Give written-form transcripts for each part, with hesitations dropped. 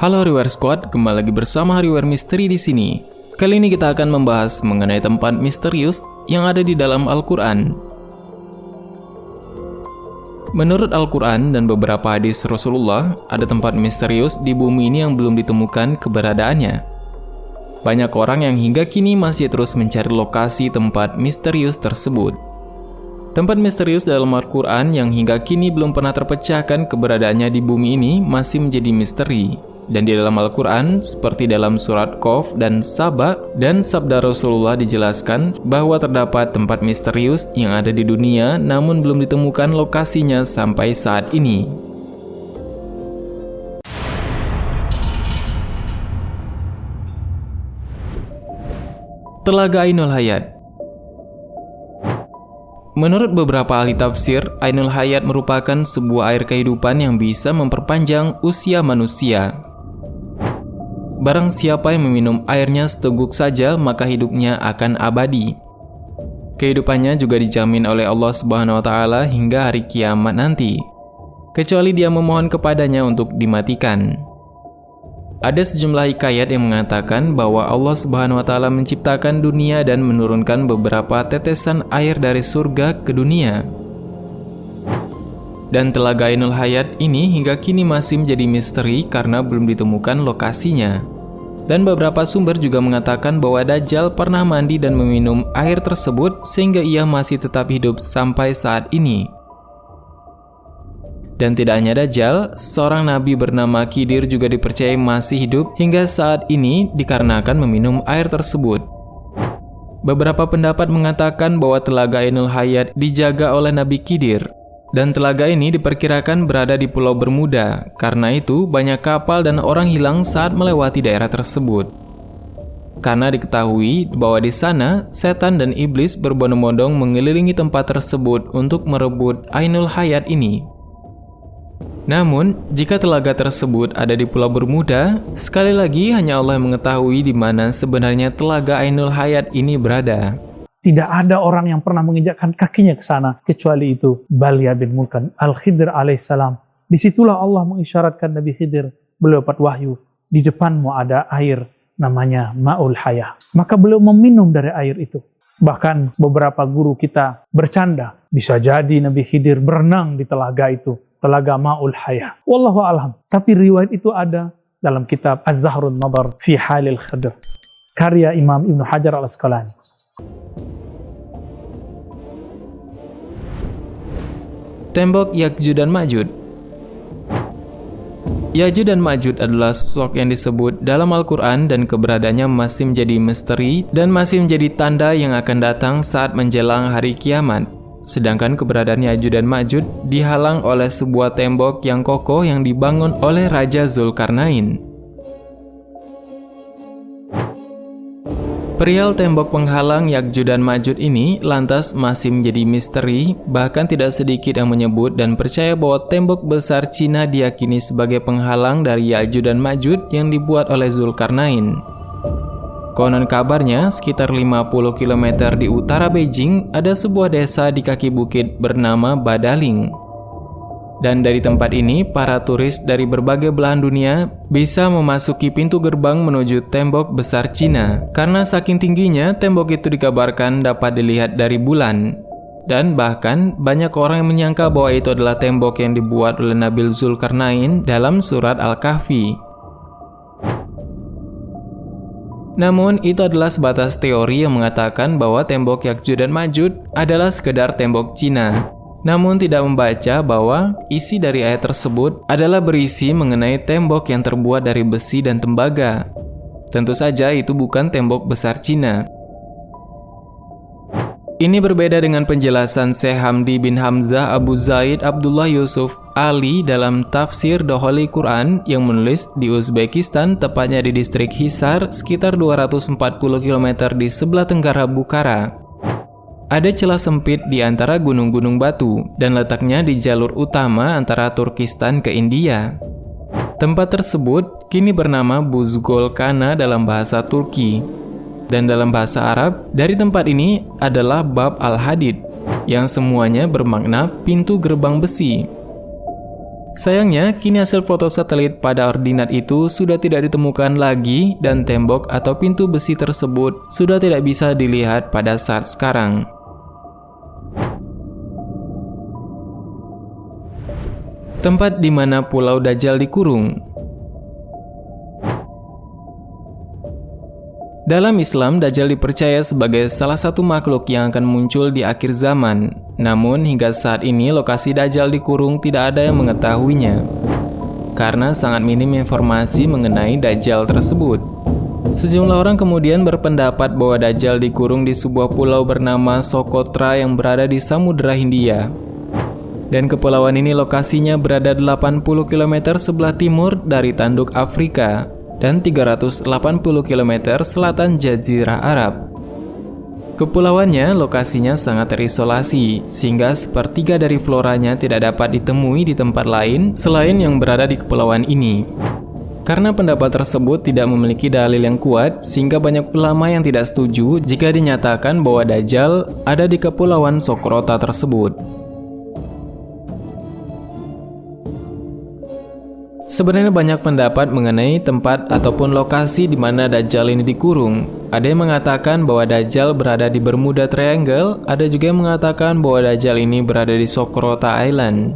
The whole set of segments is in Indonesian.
Halo Hariware Squad, kembali lagi bersama Hariware Misteri di sini. Kali ini kita akan membahas mengenai tempat misterius yang ada di dalam Al-Quran. Menurut Al-Quran dan beberapa hadis Rasulullah, ada tempat misterius di bumi ini yang belum ditemukan keberadaannya. Banyak orang yang hingga kini masih terus mencari lokasi tempat misterius tersebut. Tempat misterius dalam Al-Quran yang hingga kini belum pernah terpecahkan keberadaannya di bumi ini masih menjadi misteri. Dan di dalam Al-Quran, seperti dalam surat Qaf dan Saba, dan sabda Rasulullah dijelaskan bahwa terdapat tempat misterius yang ada di dunia namun belum ditemukan lokasinya sampai saat ini. Telaga Ainul Hayat. Menurut beberapa ahli tafsir, Ainul Hayat merupakan sebuah air kehidupan yang bisa memperpanjang usia manusia. Barang siapa yang meminum airnya seteguk saja, maka hidupnya akan abadi. Kehidupannya juga dijamin oleh Allah Subhanahu wa Ta'ala hingga hari kiamat nanti, kecuali dia memohon kepadanya untuk dimatikan. Ada sejumlah hikayat yang mengatakan bahwa Allah Subhanahu wa Ta'ala menciptakan dunia dan menurunkan beberapa tetesan air dari surga ke dunia. Dan Telaga Ainul Hayat ini hingga kini masih menjadi misteri karena belum ditemukan lokasinya. Dan beberapa sumber juga mengatakan bahwa Dajjal pernah mandi dan meminum air tersebut sehingga ia masih tetap hidup sampai saat ini. Dan tidak hanya Dajjal, seorang nabi bernama Khidir juga dipercayai masih hidup hingga saat ini dikarenakan meminum air tersebut. Beberapa pendapat mengatakan bahwa Telaga Ainul Hayat dijaga oleh Nabi Khidir. Dan telaga ini diperkirakan berada di Pulau Bermuda. Karena itu, banyak kapal dan orang hilang saat melewati daerah tersebut. Karena diketahui bahwa di sana, setan dan iblis berbondong-bondong mengelilingi tempat tersebut untuk merebut Ainul Hayat ini. Namun, jika telaga tersebut ada di Pulau Bermuda, sekali lagi hanya Allah yang mengetahui di mana sebenarnya Telaga Ainul Hayat ini berada. Tidak ada orang yang pernah menginjakkan kakinya ke sana kecuali itu Balya bin Mulkan Al-Khidir alaihissalam. Disitulah Allah mengisyaratkan Nabi Khidir, beliau dapat wahyu, di depanmu ada air namanya Ma'ul Hayah. Maka beliau meminum dari air itu. Bahkan beberapa guru kita bercanda, bisa jadi Nabi Khidir berenang di telaga itu, telaga Ma'ul Hayah. Wallahu a'lam. Tapi riwayat itu ada dalam kitab Az-Zahrun Nadar fi Halil Khidir, karya Imam Ibnu Hajar al-Asqalani. Tembok Ya'juj dan Ma'juj. Ya'juj dan Ma'juj adalah sosok yang disebut dalam Al-Quran dan keberadaannya masih menjadi misteri dan masih menjadi tanda yang akan datang saat menjelang hari kiamat. Sedangkan keberadaan Ya'juj dan Ma'juj dihalang oleh sebuah tembok yang kokoh yang dibangun oleh Raja Zulkarnain. Perihal tembok penghalang Ya'juj dan Ma'juj ini lantas masih menjadi misteri, bahkan tidak sedikit yang menyebut dan percaya bahwa tembok besar Cina diyakini sebagai penghalang dari Ya'juj dan Ma'juj yang dibuat oleh Zulkarnain. Konon kabarnya, sekitar 50 km di utara Beijing ada sebuah desa di kaki bukit bernama Badaling. Dan dari tempat ini, para turis dari berbagai belahan dunia bisa memasuki pintu gerbang menuju tembok besar Cina. Karena saking tingginya, tembok itu dikabarkan dapat dilihat dari bulan. Dan bahkan, banyak orang yang menyangka bahwa itu adalah tembok yang dibuat oleh Nabi Zulkarnain dalam surat Al-Kahfi. Namun, itu adalah sebatas teori yang mengatakan bahwa tembok Ya'juj dan Ma'juj adalah sekedar tembok Cina. Namun tidak membaca bahwa isi dari ayat tersebut adalah berisi mengenai tembok yang terbuat dari besi dan tembaga. Tentu saja itu bukan tembok besar Cina. Ini berbeda dengan penjelasan Syekh Hamdi bin Hamzah Abu Zaid Abdullah Yusuf Ali dalam tafsir The Holy Quran yang menulis di Uzbekistan, tepatnya di distrik Hisar, sekitar 240 km di sebelah tenggara Bukhara. Ada celah sempit di antara gunung-gunung batu dan letaknya di jalur utama antara Turkistan ke India. Tempat tersebut kini bernama Buzgol Kana dalam bahasa Turki. Dan dalam bahasa Arab, dari tempat ini adalah Bab Al-Hadid, yang semuanya bermakna pintu gerbang besi. Sayangnya, kini hasil foto satelit pada ordinat itu sudah tidak ditemukan lagi dan tembok atau pintu besi tersebut sudah tidak bisa dilihat pada saat sekarang. Tempat di mana Pulau Dajjal dikurung. Dalam Islam, Dajjal dipercaya sebagai salah satu makhluk yang akan muncul di akhir zaman. Namun, hingga saat ini lokasi Dajjal dikurung tidak ada yang mengetahuinya, karena sangat minim informasi mengenai Dajjal tersebut. Sejumlah orang kemudian berpendapat bahwa Dajjal dikurung di sebuah pulau bernama Socotra yang berada di Samudra Hindia. Dan kepulauan ini lokasinya berada 80 km sebelah timur dari tanduk Afrika dan 380 km selatan Jazirah Arab. Kepulauannya lokasinya sangat terisolasi, sehingga sepertiga dari floranya tidak dapat ditemui di tempat lain selain yang berada di kepulauan ini. Karena pendapat tersebut tidak memiliki dalil yang kuat, sehingga banyak ulama yang tidak setuju jika dinyatakan bahwa Dajjal ada di kepulauan Socotra tersebut. Sebenarnya banyak pendapat mengenai tempat ataupun lokasi di mana Dajjal ini dikurung. Ada yang mengatakan bahwa Dajjal berada di Bermuda Triangle, ada juga yang mengatakan bahwa Dajjal ini berada di Socotra Island.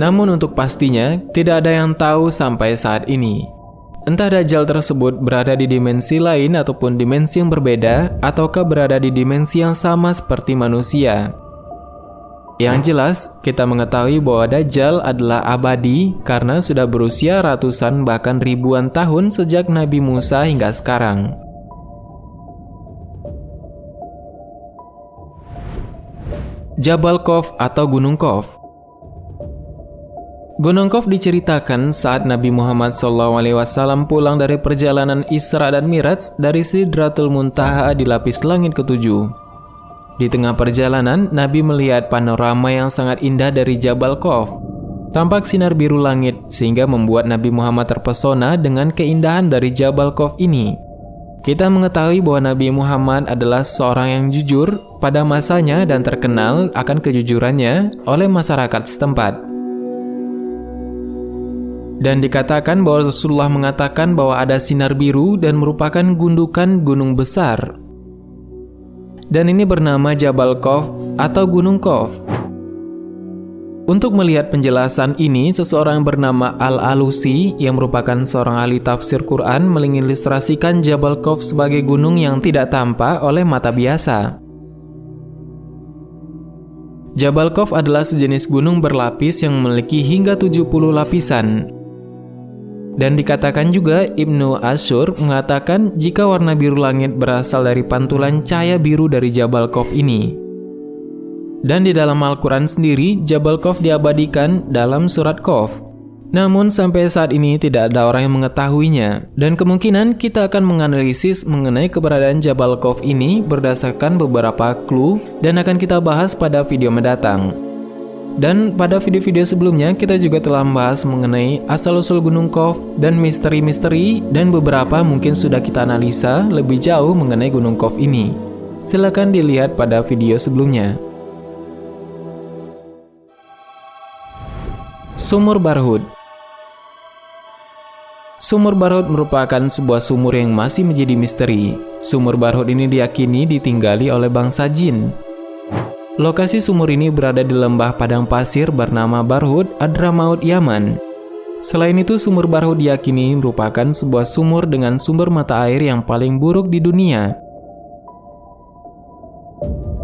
Namun untuk pastinya, tidak ada yang tahu sampai saat ini. Entah Dajjal tersebut berada di dimensi lain ataupun dimensi yang berbeda, ataukah berada di dimensi yang sama seperti manusia. Yang jelas, kita mengetahui bahwa Dajjal adalah abadi karena sudah berusia ratusan bahkan ribuan tahun sejak Nabi Musa hingga sekarang. Jabal Khawf atau Gunung Khawf. Gunung Khawf diceritakan saat Nabi Muhammad SAW pulang dari perjalanan Isra dan Miraj dari Sidratul Muntaha di lapis langit ketujuh. Di tengah perjalanan, Nabi melihat panorama yang sangat indah dari Jabal Khawf. Tampak sinar biru langit, sehingga membuat Nabi Muhammad terpesona dengan keindahan dari Jabal Khawf ini. Kita mengetahui bahwa Nabi Muhammad adalah seorang yang jujur pada masanya dan terkenal akan kejujurannya oleh masyarakat setempat. Dan dikatakan bahwa Rasulullah mengatakan bahwa ada sinar biru dan merupakan gundukan gunung besar. Dan ini bernama Jabal Khawf atau Gunung Khawf. Untuk melihat penjelasan ini, seseorang bernama Al-Alusi yang merupakan seorang ahli tafsir Quran mengilustrasikan Jabal Khawf sebagai gunung yang tidak tampak oleh mata biasa. Jabal Khawf adalah sejenis gunung berlapis yang memiliki hingga 70 lapisan. Dan dikatakan juga Ibnu Asyur mengatakan jika warna biru langit berasal dari pantulan cahaya biru dari Jabal Khawf ini. Dan di dalam Al-Quran sendiri, Jabal Khawf diabadikan dalam surat Khawf. Namun sampai saat ini tidak ada orang yang mengetahuinya, dan kemungkinan kita akan menganalisis mengenai keberadaan Jabal Khawf ini berdasarkan beberapa clue dan akan kita bahas pada video mendatang. Dan pada video-video sebelumnya kita juga telah membahas mengenai asal-usul Gunung Khawf dan misteri-misteri, dan beberapa mungkin sudah kita analisa lebih jauh mengenai Gunung Khawf ini. Silakan dilihat pada video sebelumnya. Sumur Barhud. Sumur Barhud merupakan sebuah sumur yang masih menjadi misteri. Sumur Barhud ini diyakini ditinggali oleh bangsa jin. Lokasi sumur ini berada di lembah padang pasir bernama Barhud, Hadramaut, Yaman. Selain itu, sumur Barhud diyakini merupakan sebuah sumur dengan sumber mata air yang paling buruk di dunia.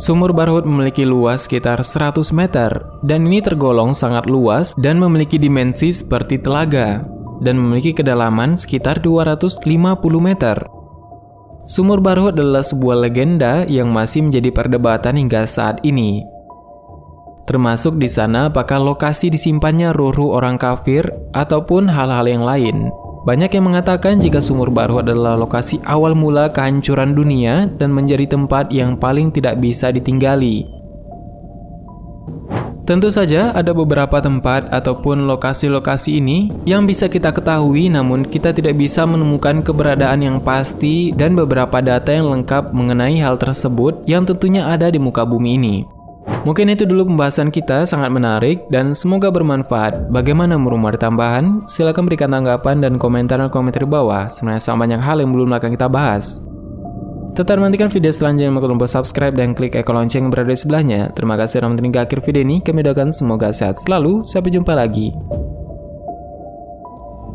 Sumur Barhud memiliki luas sekitar 100 meter, dan ini tergolong sangat luas dan memiliki dimensi seperti telaga, dan memiliki kedalaman sekitar 250 meter. Sumur Barhud adalah sebuah legenda yang masih menjadi perdebatan hingga saat ini. Termasuk di sana apakah lokasi disimpannya ruh-ruh orang kafir ataupun hal-hal yang lain. Banyak yang mengatakan jika Sumur Barhud adalah lokasi awal mula kehancuran dunia dan menjadi tempat yang paling tidak bisa ditinggali. Tentu saja ada beberapa tempat ataupun lokasi-lokasi ini yang bisa kita ketahui, namun kita tidak bisa menemukan keberadaan yang pasti dan beberapa data yang lengkap mengenai hal tersebut yang tentunya ada di muka bumi ini. Mungkin itu dulu pembahasan kita, sangat menarik dan semoga bermanfaat. Bagaimana menurut ada tambahan? Silahkan berikan tanggapan dan komentar di bawah. Sebenarnya sangat banyak hal yang belum akan kita bahas. Tetap nantikan video selanjutnya, jangan lupa subscribe dan klik ikon lonceng yang berada di sebelahnya. Terima kasih sudah menonton hingga akhir video ini. Kami doakan semoga sehat selalu. Sampai jumpa lagi.